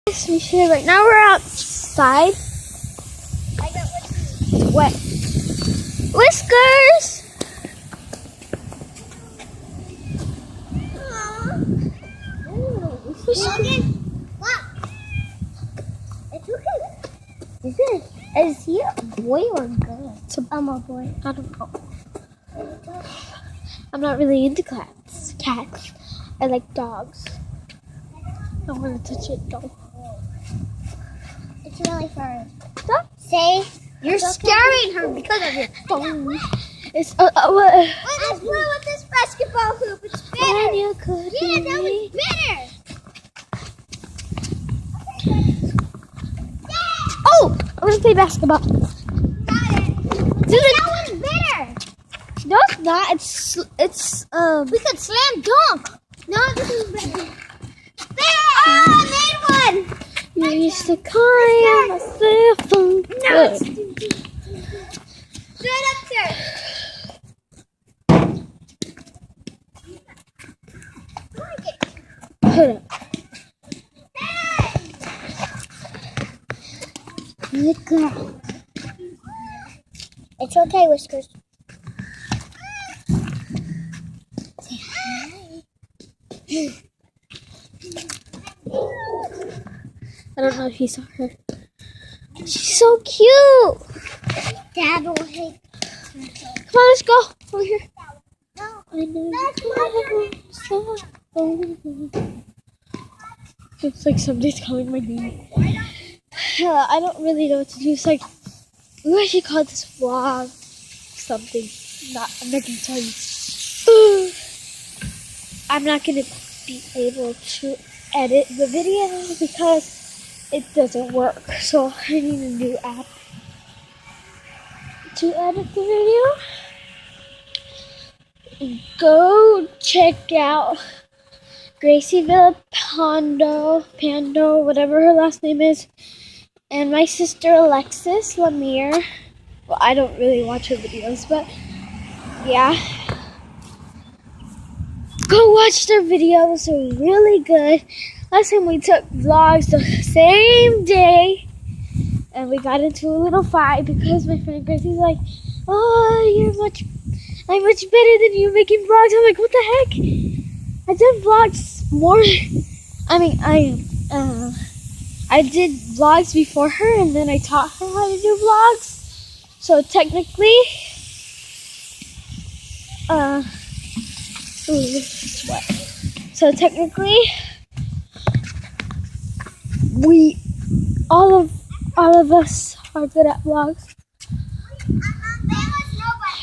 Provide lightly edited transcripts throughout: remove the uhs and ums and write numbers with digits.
Right now we're outside. It's wet. Whiskers! Is he a boy or a girl? I'm a boy. I don't know. I'm not really into cats. I like dogs. I don't want to touch it though. It's really furry. Stop. Say You're scaring her because of your phone. It's what? Let's play with this basketball hoop. It's better. You could Yeah, that was better. Oh, I want to play basketball. Got it. That one's better. No, it's not. It's We could slam dunk. No, this is better. There! Oh, I made one. You used to call myself. No, it's straight up there. Hold up. Look out. It's okay, Whiskers. Say hi. I don't know if you saw her. She's so cute. Dad will hate. Come on, let's go over here. No. I know. It's like somebody's calling my name. I don't really know what to do. It's like, we should call this vlog something. I'm not gonna tell you. I'm not gonna be able to edit the video because it doesn't work. So I need a new app to edit the video. Go check out Gracie Pando, whatever her last name is, and my sister Alexis Lemire. Well, I don't really watch her videos, but yeah. Go watch their videos, they're really good. Last time we took vlogs the same day, and we got into a little fight because my friend Gracie's like, oh, I'm much better than you making vlogs. I'm like, what the heck? I did vlogs more. I did vlogs before her, and then I taught her how to do vlogs. So technically, it's wet. So technically, all of us are good at vlogs.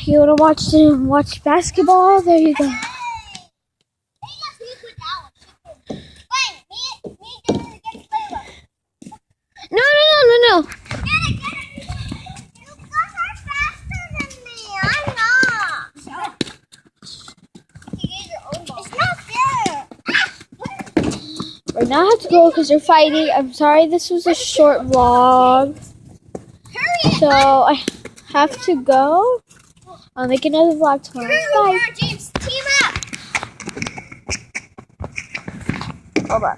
You wanna watch basketball? There you go. No. You guys are faster than me. I'm not. It's not fair. Right now I have to go because they're fighting. I'm sorry this was a short vlog. Hurry. So I have to go. I'll make another vlog tomorrow. Bye. James, team up. Hold on.